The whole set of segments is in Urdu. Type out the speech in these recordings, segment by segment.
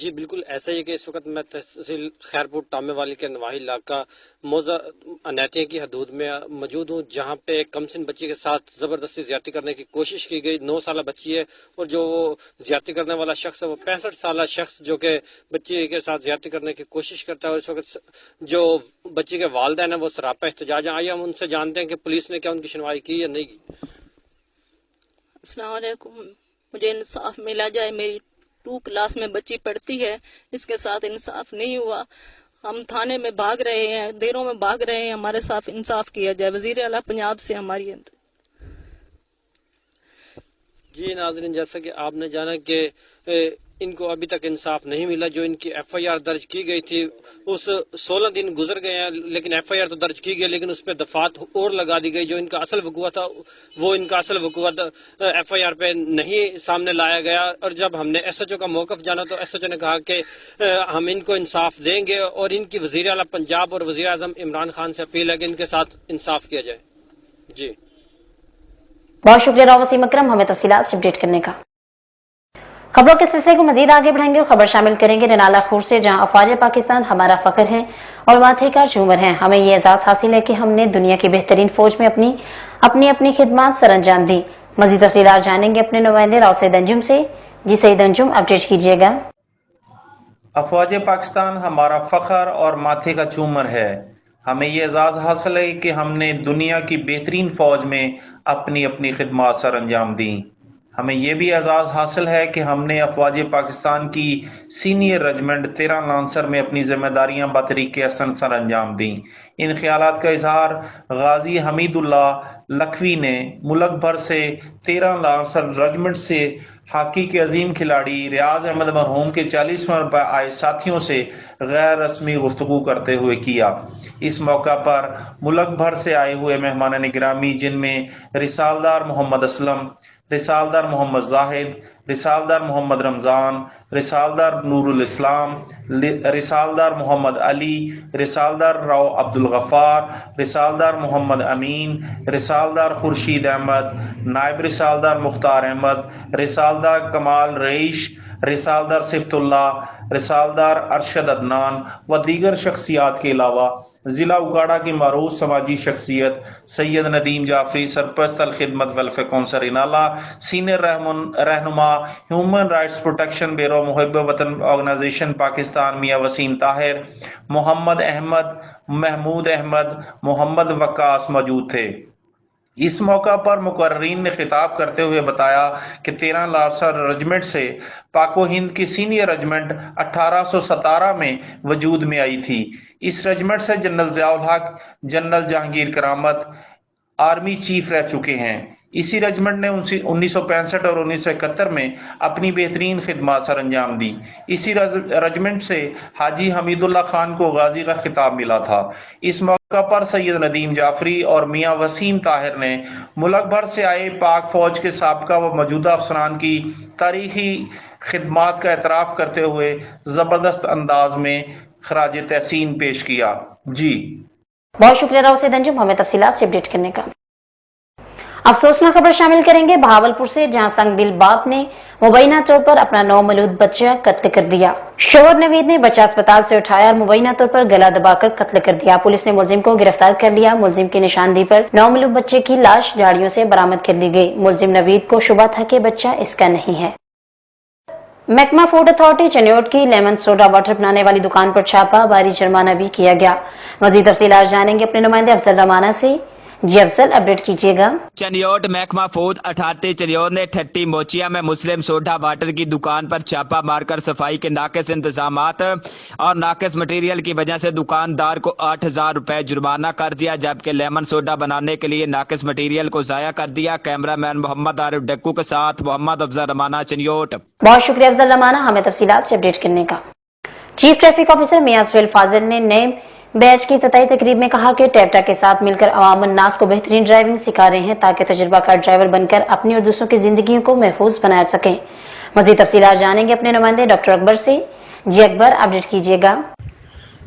جی بالکل ایسا ہی ہے کہ اس وقت میں تحصیل خیرپور ٹامے والی کے نواحی علاقہ موضع انیتیاں کی حدود میں موجود ہوں، جہاں پہ ایک کم سن بچی کے ساتھ زبردستی زیادتی کرنے کی کوشش کی گئی. 9 سالہ بچی ہے اور جو زیادتی کرنے والا شخص ہے وہ 65 سالہ شخص جو کہ بچی کے ساتھ زیادتی کرنے کی کوشش کرتا ہے. اور اس وقت جو بچی کے والدین ہیں وہ سراپا احتجاج ہیں. آئیے ہم ان سے جانتے ہیں کہ پولیس نے کیا ان کی سنوائی کی یا نہیں کی. السلام علیکم. مجھے انصاف ملا جائے. میری 2 کلاس میں بچی پڑھتی ہے، اس کے ساتھ انصاف نہیں ہوا. ہم تھانے میں بھاگ رہے ہیں، دیروں میں بھاگ رہے ہیں، ہمارے ساتھ انصاف کیا جائے. وزیر اعلیٰ پنجاب سے ہماری جی ناظرین، جیسا کہ آپ نے جانا کہ ان کو ابھی تک انصاف نہیں ملا. جو ان کی ایف آئی آر درج کی گئی تھی اس 16 دن گزر گئے ہیں، لیکن ایف آئی آر تو درج کی گئی لیکن اس پہ دفعات اور لگا دی گئی. جو ان کا اصل وقوع تھا وہ ان کا اصل وقوع ایف آئی آر پہ نہیں سامنے لایا گیا. اور جب ہم نے ایس ایچ او کا موقف جانا تو ایس ایچ او نے کہا کہ ہم ان کو انصاف دیں گے. اور ان کی وزیر اعلیٰ پنجاب اور وزیر اعظم عمران خان سے اپیل ہے کہ ان کے ساتھ انصاف کیا جائے. جی بہت شکریہ وسیم اکرم ہمیں تفصیلات سے اپڈیٹ کرنے کا. خبروں کے سلسلے کو مزید آگے بڑھائیں گے اور خبر شامل کریں گے ننالا خور سے، جہاں افواج پاکستان ہمارا فخر ہے اور ماتھے کا جھومر ہے. ہمیں یہ اعزاز حاصل ہے کہ ہم نے دنیا کی بہترین فوج میں اپنی خدمات سر انجام دی. مزید تفصیلات جانیں گے اپنے نمائندے راؤ سعید انجم سے. جی سعید انجم اپڈیٹ کیجیے گا. افواج پاکستان ہمارا فخر اور ماتھے کا جھومر ہے. ہمیں یہ اعزاز حاصل ہے کہ ہم نے دنیا کی بہترین فوج میں اپنی خدمات سر انجام دیں. ہمیں یہ بھی اعزاز حاصل ہے کہ ہم نے افواج پاکستان کی سینئر رجمنٹ 13 لانسر میں اپنی ذمہ داریاں بطریق احسن سر انجام دیں. ان خیالات کا اظہار غازی حمید اللہ لکھوی نے ملک بھر سے 13 لانسر رجمنٹ سے ہاکی کے عظیم کھلاڑی ریاض احمد مرحوم کے 40ویں پر آئے ساتھیوں سے غیر رسمی گفتگو کرتے ہوئے کیا. اس موقع پر ملک بھر سے آئے ہوئے مہمان گرامی، جن میں رسالدار محمد اسلم، رسالدار محمد زاہد، رسالدار محمد رمضان، رسالدار نور الاسلام، رسالدار محمد علی، رسالدار راؤ عبد الغفار، رسالدار محمد امین، رسالدار خورشید احمد، نائب رسالدار مختار احمد، رسالدار کمال رئیش، رسالدار صفت اللہ، رسالدار ارشد عدنان و دیگر شخصیات کے علاوہ ضلع اکاڑا کی معروف سماجی شخصیت سید ندیم جعفری، سرپرست Alkhidmat welfare council Renala, senior رہنما ہیومن رائٹس پروٹیکشن بیورو محب وطن آرگنائزیشن پاکستان میاں وسیم طاہر، محمد احمد، محمود احمد، محمد وقاص موجود تھے. اس موقع پر مقررین نے خطاب کرتے ہوئے بتایا کہ 13 لانسر رجمنٹ سے پاک و ہند کی سینئر رجمنٹ 1817 میں وجود میں آئی تھی. اس رجمنٹ سے جنرل ضیاء الحق، جنرل جہانگیر کرامت آرمی چیف رہ چکے ہیں. اسی رجمنٹ نے 1965 اور 1971 میں اپنی بہترین خدمات سر انجام دی. اسی رجمنٹ سے حاجی حمید اللہ خان کو غازی کا خطاب ملا تھا. اس موقع پر سید ندیم جعفری اور میاں وسیم طاہر نے ملک بھر سے آئے پاک فوج کے سابقہ و موجودہ افسران کی تاریخی خدمات کا اعتراف کرتے ہوئے زبردست انداز میں خراج تحسین پیش کیا. جی بہت شکریہ راؤ سعید انجم ہمیں تفصیلات سے اپڈیٹ کرنے کا. افسوسناک خبر شامل کریں گے بہاولپور سے، جہاں سنگ دل باپ نے مبینہ طور پر اپنا نومولود بچہ قتل کر دیا. شوہر نوید نے بچہ اسپتال سے اٹھایا اور مبینہ طور پر گلا دبا کر قتل کر دیا. پولیس نے ملزم کو گرفتار کر لیا. ملزم کی نشاندہی پر نومولود بچے کی لاش جھاڑیوں سے برآمد کر لی گئی. ملزم نوید کو شبہ تھا کہ بچہ اس کا نہیں ہے. محکمہ فوڈ اتھارٹی چنیوٹ کی لیمن سوڈا واٹر بنانے والی دکان پر چھاپا، بھاری جرمانہ بھی کیا گیا. مزید تفصیلات جانیں گے اپنے نمائندے افضل رمانہ سے. جی افضل اپڈیٹ کیجیے گا. چنیوٹ محکمہ فوڈ اتھارٹی چنیوٹ نے ٹھٹی موچیا میں مسلم سوڈا واٹر کی دکان پر چھاپا مار کر صفائی کے ناقص انتظامات اور ناقص مٹیریل کی وجہ سے دکاندار کو 8000 روپے جرمانہ کر دیا، جبکہ لیمن سوڈا بنانے کے لیے ناقص مٹیریل کو ضائع کر دیا. کیمرہ مین محمد عارف ڈکو کے ساتھ محمد افضل رمانہ چنیوٹ. بہت شکریہ افضل رمانہ ہمیں تفصیلات سے اپڈیٹ کرنے کا. چیف ٹریفک آفیسر میاں سہیل فاضل نے نئے بیچ کی افتتاحی تقریب میں کہا کہ ٹیپٹا کے ساتھ مل کر عوام الناس کو بہترین ڈرائیونگ سکھا رہے ہیں تاکہ تجربہ کار ڈرائیور بن کر اپنی اور دوسروں کی زندگیوں کو محفوظ بنا سکیں. مزید تفصیلات جانیں گے اپنے نمائندے ڈاکٹر اکبر سے. جی اکبر اپڈیٹ کیجیے گا.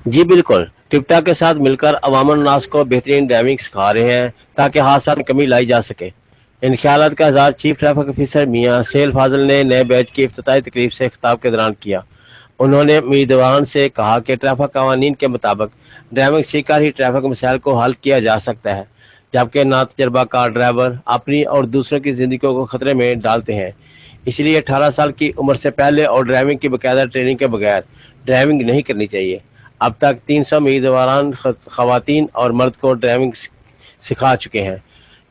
جی بالکل، ٹپٹا کے ساتھ مل کر عوام الناس کو بہترین ڈرائیونگ سکھا رہے ہیں تاکہ حادثات میں کمی لائی جا سکے. ان خیالات کا اظہار چیف ٹریفک آفیسر میاں سہیل فاضل نے نئے بیچ کی افتتاحی تقریب سے خطاب کے دوران کیا. انہوں نے امیدواران سے کہا کہ ٹریفک قوانین کے مطابق ڈرائیونگ سیکھ کر ہی ٹریفک مسائل کو حل کیا جا سکتا ہے، جبکہ نا تجربہ کار ڈرائیور اپنی اور دوسروں کی زندگیوں کو خطرے میں ڈالتے ہیں۔ اس لیے 18 سال کی عمر سے پہلے اور ڈرائیونگ کی باقاعدہ ٹریننگ کے بغیر ڈرائیونگ نہیں کرنی چاہیے۔ اب تک 300 امیدواران خواتین اور مرد کو ڈرائیونگ سکھا چکے ہیں،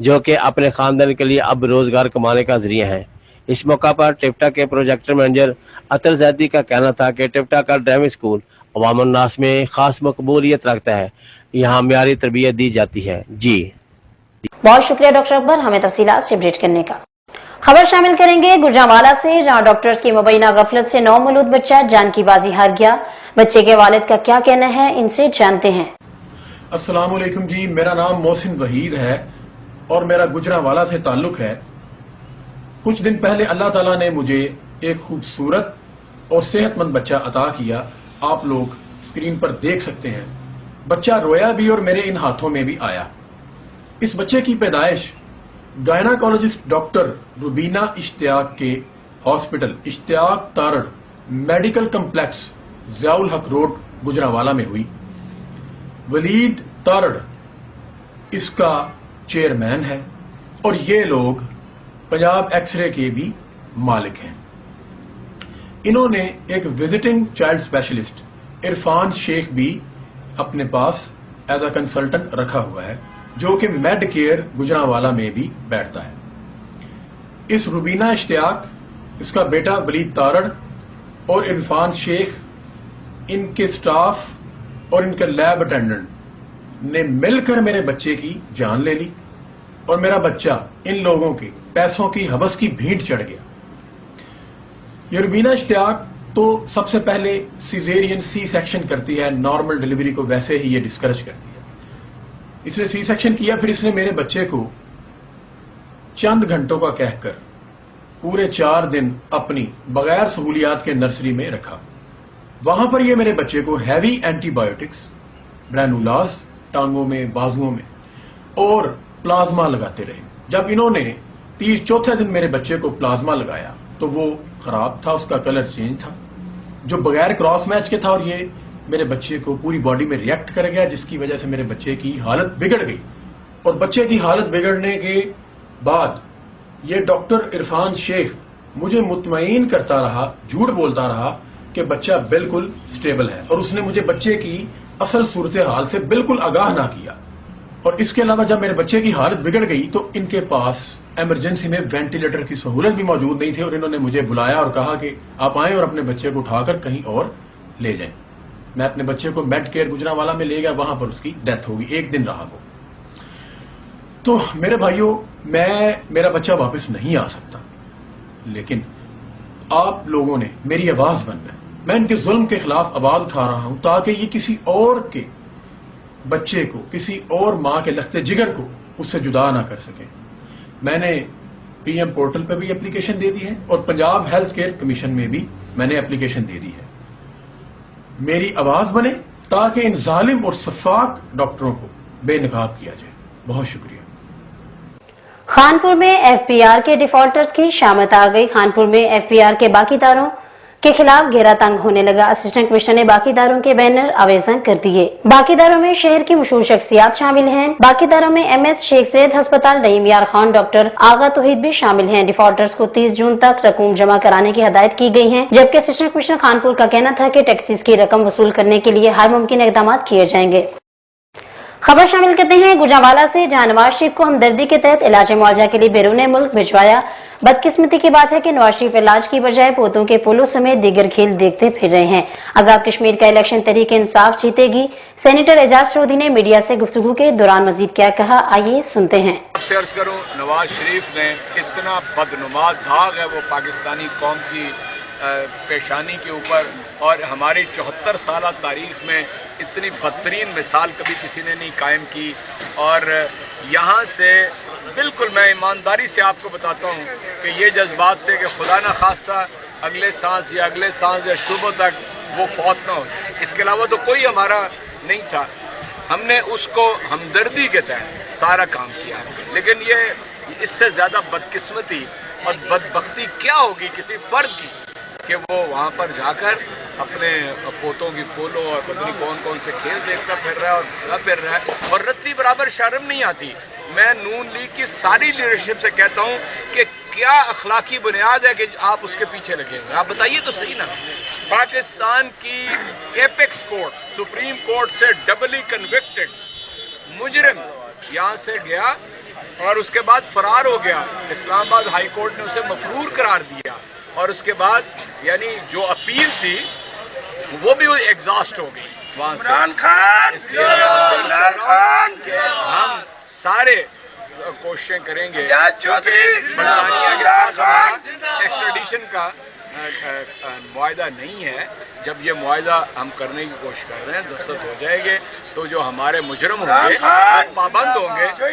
جو کہ اپنے خاندان کے لیے اب روزگار کمانے کا ذریعہ ہیں۔ اس موقع پر ٹپٹا کے پروجیکٹ مینیجر اطہر زیدی کا کہنا تھا کہ ٹپٹا کا ڈرائیونگ اسکول عوام الناس میں خاص مقبولیت رکھتا ہے، یہاں معیاری تربیت دی جاتی ہے۔ جی بہت شکریہ ڈاکٹر اکبر ہمیں تفصیلات سے اپڈیٹ کرنے کا۔ خبر شامل کریں گے گجرانوالہ سے، جہاں ڈاکٹرز کی مبینہ غفلت سے نومولود بچہ جان کی بازی ہار گیا۔ بچے کے والد کا کیا کہنا ہے، ان سے جانتے ہیں۔ السلام علیکم جی، میرا نام محسن وحید ہے اور میرا گجرانوالہ سے تعلق ہے۔ کچھ دن پہلے اللہ تعالیٰ نے مجھے ایک خوبصورت اور صحت مند بچہ عطا کیا، آپ لوگ اسکرین پر دیکھ سکتے ہیں۔ بچہ رویا بھی اور میرے ان ہاتھوں میں بھی آیا۔ اس بچے کی پیدائش گائناکولوجسٹ ڈاکٹر روبینہ اشتیاق کے ہاسپٹل اشتیاق تارڑ میڈیکل کمپلیکس ضیاء الحق روڈ گجرانوالہ میں ہوئی۔ ولید تارڑ اس کا چیئرمین ہے اور یہ لوگ پنجاب ایکس رے کے بھی مالک ہیں۔ انہوں نے ایک وزٹنگ چائلڈ اسپیشلسٹ عرفان شیخ بھی اپنے پاس ایز اے کنسلٹنٹ رکھا ہوا ہے، جو کہ میڈ کیئر گجرانوالہ میں بھی بیٹھتا ہے۔ اس روبینہ اشتیاق، اس کا بیٹا ولید تارڑ اور عرفان شیخ، ان کے سٹاف اور ان کے لیب اٹینڈنٹ نے مل کر میرے بچے کی جان لے لی اور میرا بچہ ان لوگوں کے پیسوں کی ہوس کی بھینٹ چڑھ گیا۔ یہ روبینہ اشتیاق تو سب سے پہلے سیزیرین سی سیکشن کرتی ہے، نارمل ڈلیوری کو ویسے ہی یہ ڈسکریج کرتی ہے۔ اس نے سی سیکشن کیا، پھر اس نے میرے بچے کو چند گھنٹوں کا کہہ کر پورے 4 دن اپنی بغیر سہولیات کے نرسری میں رکھا۔ وہاں پر یہ میرے بچے کو ہیوی اینٹی بایوٹکس، برینولاز ٹانگوں میں، بازوؤں میں اور پلازما لگاتے رہے۔ جب انہوں نے 34 دن میرے بچے کو پلازما لگایا تو وہ خراب تھا، اس کا کلر چینج تھا، جو بغیر کراس میچ کے تھا، اور یہ میرے بچے کو پوری باڈی میں ریئیکٹ کر گیا، جس کی وجہ سے میرے بچے کی حالت بگڑ گئی۔ اور بچے کی حالت بگڑنے کے بعد یہ ڈاکٹر عرفان شیخ مجھے مطمئن کرتا رہا، جھوٹ بولتا رہا کہ بچہ بالکل سٹیبل ہے، اور اس نے مجھے بچے کی اصل صورتحال سے بالکل آگاہ نہ کیا۔ اور اس کے علاوہ جب میرے بچے کی حالت بگڑ گئی تو ان کے پاس ایمرجنسی میں وینٹیلیٹر کی سہولت بھی موجود نہیں تھی، اور انہوں نے مجھے بلایا اور کہا کہ آپ آئیں اور اپنے بچے کو اٹھا کر کہیں اور لے جائیں۔ میں اپنے بچے کو میڈ کیئر گجرانوالہ میں لے گیا، وہاں پر اس کی ڈیتھ ہوگی، 1 دن رہا وہ۔ تو میرے بھائیوں، میرا بچہ واپس نہیں آ سکتا، لیکن آپ لوگوں نے میری آواز بننا ہے۔ میں ان کے ظلم کے خلاف آواز اٹھا رہا ہوں تاکہ یہ کسی اور کے بچے کو، کسی اور ماں کے لخت جگر کو اس سے جدا نہ کر سکے۔ میں نے پی ایم پورٹل پہ بھی اپلیکیشن دے دی ہے اور پنجاب ہیلتھ کیئر کمیشن میں بھی میں نے اپلیکیشن دے دی ہے۔ میری آواز بنے تاکہ ان ظالم اور سفاک ڈاکٹروں کو بے نقاب کیا جائے۔ بہت شکریہ۔ خانپور میں ایف پی آر کے ڈیفالٹرز کی شامت آ گئی۔ خانپور میں ایف پی آر کے باقی داروں کے خلاف گھیرا تنگ ہونے لگا۔ اسسٹنٹ کمشنر نے باقی داروں کے بینر آویزاں کر دیے۔ باقی داروں میں شہر کی مشہور شخصیات شامل ہیں۔ باقی داروں میں ایم ایس شیخ زید ہسپتال نعیم یار خان، ڈاکٹر آغا توحید بھی شامل ہیں۔ ڈیفالٹرز کو 30 جون تک رقوم جمع کرانے کی ہدایت کی گئی ہے، جبکہ اسسٹنٹ کمشنر خانپور کا کہنا تھا کہ ٹیکسیز کی رقم وصول کرنے کے لیے ہر ممکن اقدامات کیے جائیں گے۔ خبر شامل کرتے ہیں گجرانوالہ سے، جہاں نواز شریف کو ہمدردی کے تحت علاج معالجہ کے لیے بیرون ملک بھجوایا۔ بدقسمتی کی بات ہے کہ نواز شریف علاج کی بجائے پوتوں کے پولو سمیت دیگر کھیل دیکھتے پھر رہے ہیں۔ آزاد کشمیر کا الیکشن تحریک انصاف جیتے گی۔ سینیٹر اعجاز چودھری نے میڈیا سے گفتگو کے دوران مزید کیا کہا، آئیے سنتے ہیں۔ عرض کروں، نواز شریف نے اتنا بدنما داغ ہے وہ پاکستانی قوم کی پیشانی کے اوپر، اور ہماری 74 سالہ تاریخ میں اتنی بدترین مثال کبھی کسی نے نہیں قائم کی۔ اور یہاں سے بالکل میں ایمانداری سے آپ کو بتاتا ہوں کہ یہ جذبات سے کہ خدا نہ خواستہ اگلے سانس یا صبح تک وہ فوت نہ ہو، اس کے علاوہ تو کوئی ہمارا نہیں تھا۔ ہم نے اس کو ہمدردی کے تحت سارا کام کیا، لیکن یہ اس سے زیادہ بدقسمتی اور بدبختی کیا ہوگی کسی فرد کی کہ وہ وہاں پر جا کر اپنے پوتوں کی پولو اور پتہ نہیں کون کون سے کھیل دیکھتا پھر رہا ہے اور کھیلا پھر رہا ہے، اور رتی برابر شرم نہیں آتی۔ میں نون لیگ کی ساری لیڈرشپ سے کہتا ہوں کہ کیا اخلاقی بنیاد ہے کہ آپ اس کے پیچھے لگے ہوئے، آپ بتائیے تو صحیح نا۔ پاکستان کی ایپیکس کورٹ، سپریم کورٹ سے ڈبلی کنوکٹڈ مجرم یہاں سے گیا اور اس کے بعد فرار ہو گیا، اسلام آباد ہائی کورٹ نے اسے مفرور قرار دیا، اور اس کے بعد یعنی جو اپیل تھی وہ بھی ایگزاسٹ ہو گئی وہاں سے۔ عمران خان کہ ہم سارے کوششیں کریں گے، برطانیہ کے ساتھ ہمارا ایکسٹریڈیشن کا معاہدہ نہیں ہے۔ جب یہ معاہدہ ہم کرنے کی کوشش کر رہے ہیں، دستخط ہو جائے گے تو جو ہمارے مجرم ہوں گے وہ پابند ہوں گے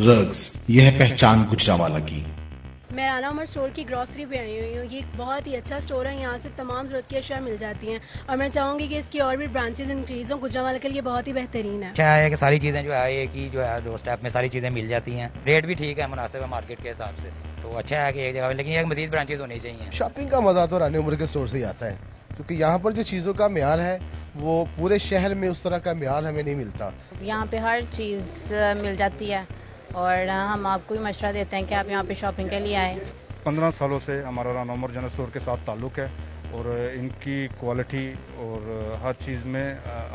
رگز یہ ہے پہچان گجرانوالہ کی۔ میں رانا عمر اسٹور کی گروسری پہ آئی ہوئی ہوں۔ یہ ایک بہت ہی اچھا اسٹور ہے، یہاں سے تمام ضرورت کی اشیاء مل جاتی ہیں، اور میں چاہوں گی کہ اس کی اور بھی برانچز انکریز ہوں۔ گجرانوالہ کے لیے بہت ہی بہترین ہے۔ اچھا ہے کہ ساری چیزیں جو ہے ایک ہی جو ہے ڈور اسٹیپ میں ساری چیزیں مل جاتی ہیں، ریٹ بھی ٹھیک ہے، مناسب ہے مارکیٹ کے حساب سے، تو اچھا ہے کہ ایک جگہ، لیکن ایک مزید برانچز ہونی چاہیے۔ شاپنگ کا مزہ تو رانا عمر کے اسٹور سے ہی آتا ہے، کیونکہ یہاں پر جو چیزوں کا معیار ہے وہ پورے شہر میں اس طرح کا معیار ہمیں نہیں ملتا۔ یہاں پہ ہر چیز مل جاتی ہے، اور ہم آپ کو بھی مشورہ دیتے ہیں کہ آپ یہاں پہ شاپنگ کے لیے آئیں۔ 15 سالوں سے ہمارا رانا عمر جنرل اسٹور کے ساتھ تعلق ہے، اور ان کی کوالٹی اور ہر چیز میں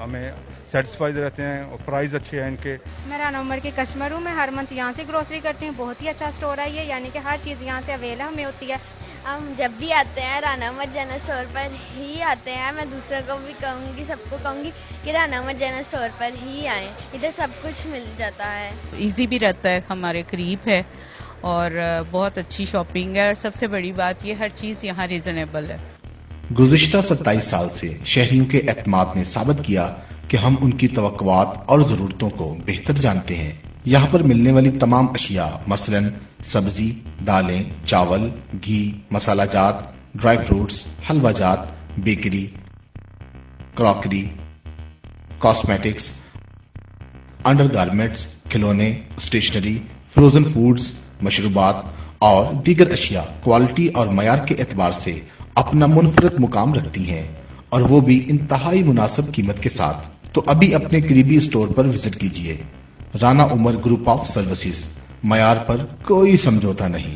ہمیں سیٹسفائیڈ رہتے ہیں، اور پرائز اچھے ہیں ان کے۔ میں رانا عمر کی کسٹمر ہوں، میں ہر منتھ یہاں سے گروسری کرتی ہوں۔ بہت ہی اچھا اسٹور ہے یہ، یعنی کہ ہر چیز یہاں سے اویلیبل ہمیں ہوتی ہے۔ ہم جب بھی آتے ہیں رانا عمر جنرل اسٹور پر ہی آتے ہیں۔ میں دوسروں کو بھی کہوں گی، سب کو کہوں گی کہ رانا عمر جنرل اسٹور پر ہی آئیں، ادھر سب کچھ مل جاتا ہے۔ ایزی بھی رہتا ہے، ہمارے قریب ہے، اور بہت اچھی شاپنگ ہے، اور سب سے بڑی بات یہ ہر چیز یہاں ریزنیبل ہے۔ گزشتہ 27 سال سے شہریوں کے اعتماد نے ثابت کیا کہ ہم ان کی توقعات اور ضرورتوں کو بہتر جانتے ہیں۔ یہاں پر ملنے والی تمام اشیاء مثلاً سبزی، دالیں، چاول، گھی، مسالہ جات، ڈرائی فروٹس، حلوہ جات، bakery, crockery, cosmetics, under garments, کھلونے، اسٹیشنری، فروزن فوڈز، مشروبات اور دیگر اشیاء کوالٹی اور معیار کے اعتبار سے اپنا منفرد مقام رکھتی ہیں، اور وہ بھی انتہائی مناسب قیمت کے ساتھ۔ تو ابھی اپنے قریبی اسٹور پر وزٹ کیجیے۔ رانا عمر گروپ آف سروسز، معیار پر کوئی سمجھوتا نہیں۔